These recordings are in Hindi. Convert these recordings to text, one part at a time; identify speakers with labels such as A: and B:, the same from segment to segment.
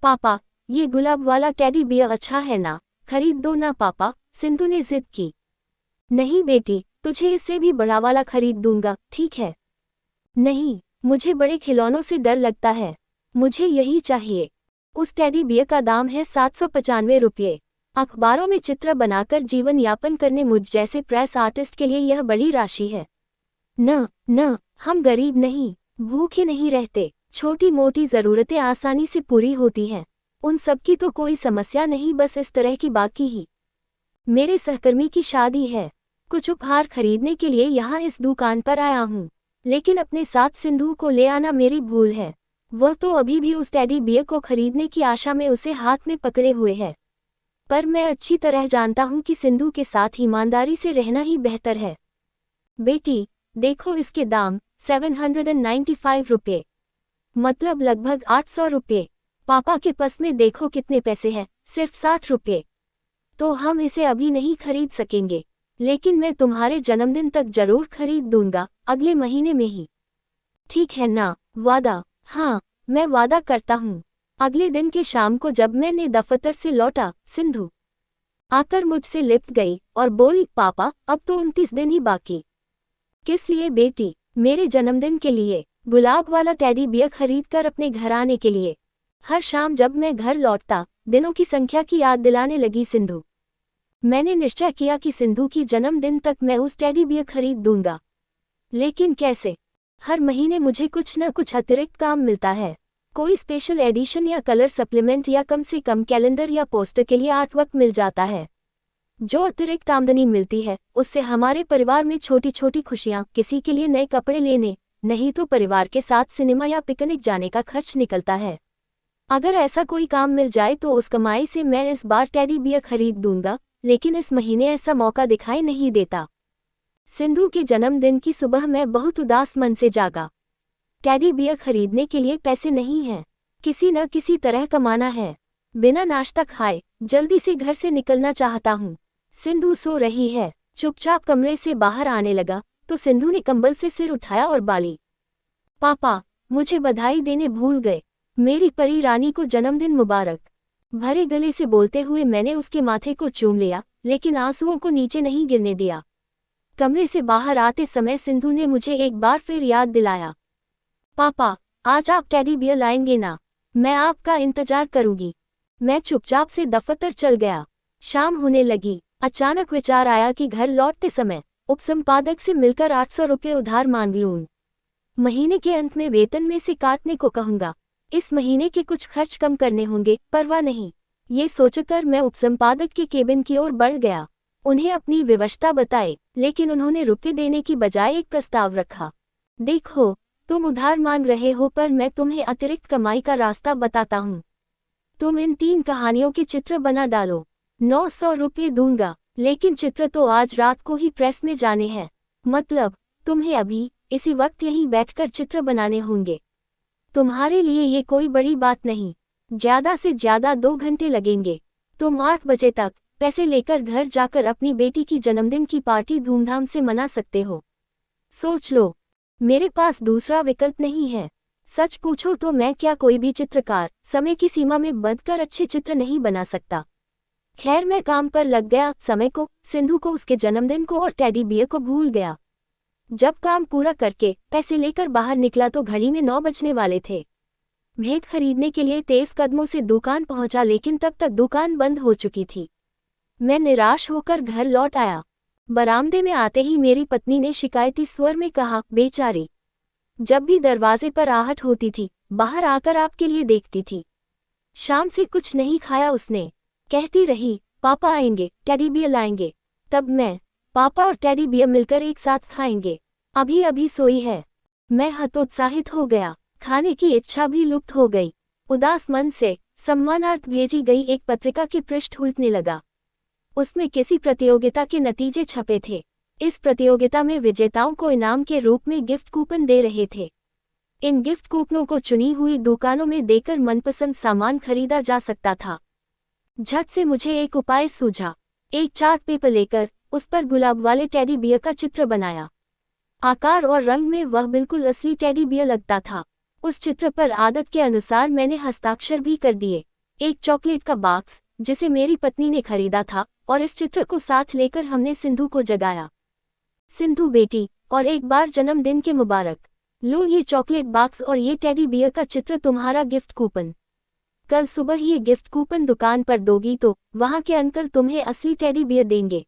A: पापा, ये गुलाब वाला टेडी बियर अच्छा है ना, खरीद दो ना पापा, सिंधु ने जिद की। नहीं बेटी, तुझे इससे भी बड़ा वाला खरीद दूंगा, ठीक है। नहीं, मुझे बड़े खिलौनों से डर लगता है, मुझे यही चाहिए। उस टेडी बियर का दाम है 795 रुपये। अखबारों में चित्र बनाकर जीवन यापन करने मुझ जैसे प्रेस आर्टिस्ट के लिए यह बड़ी राशि है। न, हम गरीब नहीं, भूखे नहीं रहते, छोटी मोटी ज़रूरतें आसानी से पूरी होती हैं, उन सब की तो कोई समस्या नहीं, बस इस तरह की बाकी ही। मेरे सहकर्मी की शादी है, कुछ उपहार खरीदने के लिए यहाँ इस दुकान पर आया हूँ, लेकिन अपने साथ सिंधु को ले आना मेरी भूल है। वह तो अभी भी उस टेडी बियर को खरीदने की आशा में उसे हाथ में पकड़े हुए है। पर मैं अच्छी तरह जानता हूँ कि सिंधु के साथ ईमानदारी से रहना ही बेहतर है। बेटी, देखो इसके दाम 795 रुपये, मतलब लगभग 800 रुपये। पापा के पर्स में देखो कितने पैसे हैं, सिर्फ 60 रुपये। तो हम इसे अभी नहीं खरीद सकेंगे, लेकिन मैं तुम्हारे जन्मदिन तक जरूर खरीद दूंगा, अगले महीने में ही। ठीक है ना, वादा? हाँ, मैं वादा करता हूँ। अगले दिन के शाम को जब मैंने दफ्तर से लौटा, सिंधु आकर मुझसे लिपट गई और बोली, पापा अब तो 29 दिन ही बाकी। किस लिए बेटी? मेरे जन्मदिन के लिए, गुलाब वाला टेडी बियर खरीद कर अपने घर आने के लिए। हर शाम जब मैं घर लौटता, दिनों की संख्या की याद दिलाने लगी सिंधु। मैंने निश्चय किया कि सिंधु की जन्मदिन तक मैं उस टेडी बियर खरीद दूंगा। लेकिन कैसे? हर महीने मुझे कुछ न कुछ अतिरिक्त काम मिलता है, कोई स्पेशल एडिशन या कलर सप्लीमेंट या कम से कम कैलेंडर या पोस्टर के लिए आर्टवर्क मिल जाता है। जो अतिरिक्त आमदनी मिलती है, उससे हमारे परिवार में छोटी छोटी खुशियाँ, किसी के लिए नए कपड़े लेने, नहीं तो परिवार के साथ सिनेमा या पिकनिक जाने का खर्च निकलता है। अगर ऐसा कोई काम मिल जाए तो उस कमाई से मैं इस बार टेडी बियर खरीद दूंगा, लेकिन इस महीने ऐसा मौका दिखाई नहीं देता। सिंधु के जन्मदिन की सुबह मैं बहुत उदास मन से जागा। टेडी बियर खरीदने के लिए पैसे नहीं हैं, किसी न किसी तरह कमाना है। बिना नाश्ता खाए जल्दी से घर से निकलना चाहता हूँ। सिंधु सो रही है। चुपचाप कमरे से बाहर आने लगा तो सिंधु ने कंबल से सिर उठाया और बाली, पापा मुझे बधाई देने भूल गए, मेरी परी रानी को जन्मदिन मुबारक। भरे गले से बोलते हुए मैंने उसके माथे को चूम लिया, लेकिन आंसुओं को नीचे नहीं गिरने दिया। कमरे से बाहर आते समय सिंधु ने मुझे एक बार फिर याद दिलाया, पापा आज आप टेडी बियर लाएंगे ना, मैं आपका इंतजार करूंगी। मैं चुपचाप से दफ्तर चल गया। शाम होने लगी। अचानक विचार आया कि घर लौटते समय उपसंपादक से मिलकर 800 रुपये उधार मांग लूं। महीने के अंत में वेतन में से काटने को कहूंगा, इस महीने के कुछ खर्च कम करने होंगे, परवाह नहीं। ये सोचकर मैं उपसंपादक के केबिन की ओर बढ़ गया। उन्हें अपनी विवशता बताई, लेकिन उन्होंने रुपये देने की बजाय एक प्रस्ताव रखा। देखो, तुम उधार मांग रहे हो, पर मैं तुम्हें अतिरिक्त कमाई का रास्ता बताता हूँ। तुम इन 3 कहानियों के चित्र बना डालो, 900 रुपये दूंगा, लेकिन चित्र तो आज रात को ही प्रेस में जाने हैं। मतलब तुम्हें अभी इसी वक्त यहीं बैठकर चित्र बनाने होंगे। तुम्हारे लिए ये कोई बड़ी बात नहीं, ज्यादा से ज्यादा 2 घंटे लगेंगे। तुम 8 बजे तक पैसे लेकर घर जाकर अपनी बेटी की जन्मदिन की पार्टी धूमधाम से मना सकते हो। सोच लो, मेरे पास दूसरा विकल्प नहीं है। सच पूछो तो मैं क्या कोई भी चित्रकार समय की सीमा में बंधकर अच्छे चित्र नहीं बना सकता। खैर मैं काम पर लग गया, समय को, सिंधु को, उसके जन्मदिन को और टेडी बियर को भूल गया। जब काम पूरा करके पैसे लेकर बाहर निकला तो घड़ी में 9 बजने वाले थे। भेंट खरीदने के लिए तेज कदमों से दुकान पहुंचा, लेकिन तब तक दुकान बंद हो चुकी थी। मैं निराश होकर घर लौट आया। बरामदे में आते ही मेरी पत्नी ने शिकायती स्वर में कहा, बेचारी, जब भी दरवाजे पर आहट होती थी, बाहर आकर आपके लिए देखती थी। शाम से कुछ नहीं खाया उसने। कहती रही, पापा आएंगे, टेडी बियर लाएंगे, तब मैं, पापा और टेडी बियर मिलकर एक साथ खाएंगे। अभी अभी सोई है। मैं हतोत्साहित हो गया, खाने की इच्छा भी लुप्त हो गई। उदास मन से सम्मानार्थ भेजी गई एक पत्रिका के पृष्ठ उल्टने लगा। उसमें किसी प्रतियोगिता के नतीजे छपे थे। इस प्रतियोगिता में विजेताओं को इनाम के रूप में गिफ्ट कूपन दे रहे थे। इन गिफ्ट कूपनों को चुनी हुई दुकानों में देकर मनपसंद सामान खरीदा जा सकता था। झट से मुझे एक उपाय सूझा। एक चार्ट पेपर लेकर उस पर गुलाब वाले टेडी बियर का चित्र बनाया। आकार और रंग में वह बिल्कुल असली टेडी बियर लगता था। उस चित्र पर आदत के अनुसार मैंने हस्ताक्षर भी कर दिए। एक चॉकलेट का बॉक्स जिसे मेरी पत्नी ने खरीदा था, और इस चित्र को साथ लेकर हमने सिंधु को जगाया। सिंधु बेटी, और एक बार जन्मदिन के मुबारक। लो ये चॉकलेट बॉक्स और ये टेडी बियर का चित्र तुम्हारा गिफ्ट कूपन। कल सुबह ये गिफ्ट कूपन दुकान पर दोगी तो वहाँ के अंकल तुम्हें असली टेडी बियर देंगे।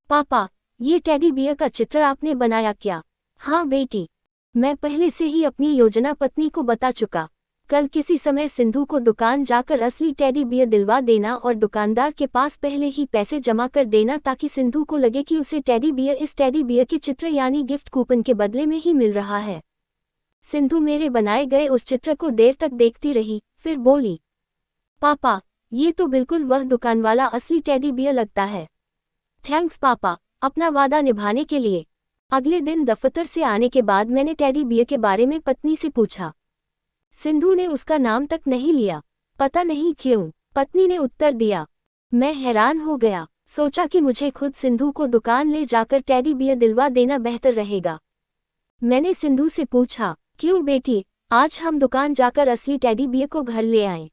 A: पापा, ये टेडी बियर का चित्र आपने बनाया क्या? हाँ बेटी, मैं पहले से ही अपनी योजना पत्नी को बता चुका। कल किसी समय सिंधु को दुकान जाकर असली टेडी बियर दिलवा देना और दुकानदार के पास पहले ही पैसे जमा कर देना ताकि सिंधु को लगे कि उसे टेडी बियर इस टेडी बियर के चित्र यानी गिफ्ट कूपन के बदले में ही मिल रहा है। सिंधु मेरे बनाए गए उस चित्र को देर तक देखती रही, फिर बोली, पापा, ये तो बिल्कुल वह दुकान वाला असली टेडी बियर लगता है। थैंक्स पापा, अपना वादा निभाने के लिए। अगले दिन दफ्तर से आने के बाद मैंने टेडी बियर के बारे में पत्नी से पूछा। सिंधु ने उसका नाम तक नहीं लिया। पता नहीं क्यों, पत्नी ने उत्तर दिया। मैं हैरान हो गया, सोचा कि मुझे खुद सिंधु को दुकान ले जाकर टेडी बियर दिलवा देना बेहतर रहेगा। मैंने सिंधु से पूछा, क्यों बेटी, आज हम दुकान जाकर असली टेडी बियर को घर ले आएं।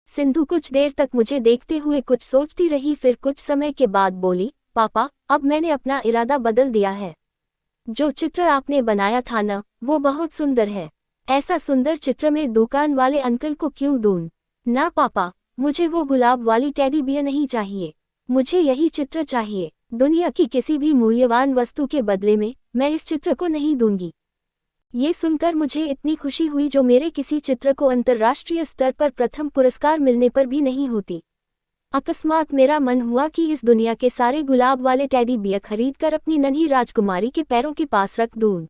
A: सिंधु कुछ देर तक मुझे देखते हुए कुछ सोचती रही, फिर कुछ समय के बाद बोली, पापा, अब मैंने अपना इरादा बदल दिया है। जो चित्र आपने बनाया था ना, वो बहुत सुंदर है। ऐसा सुंदर चित्र मैं दुकान वाले अंकल को क्यों दूं? ना पापा, मुझे वो गुलाब वाली टेडी बियर नहीं चाहिए। मुझे यही चित्र चाहिए। दुनिया की किसी भी मूल्यवान वस्तु के बदले में मैं इस चित्र को नहीं दूंगी। ये सुनकर मुझे इतनी खुशी हुई जो मेरे किसी चित्र को अंतर्राष्ट्रीय स्तर पर प्रथम पुरस्कार मिलने पर भी नहीं होती। अकस्मात मेरा मन हुआ कि इस दुनिया के सारे गुलाब वाले टेडी बियर खरीदकर अपनी नन्ही राजकुमारी के पैरों के पास रख दूं।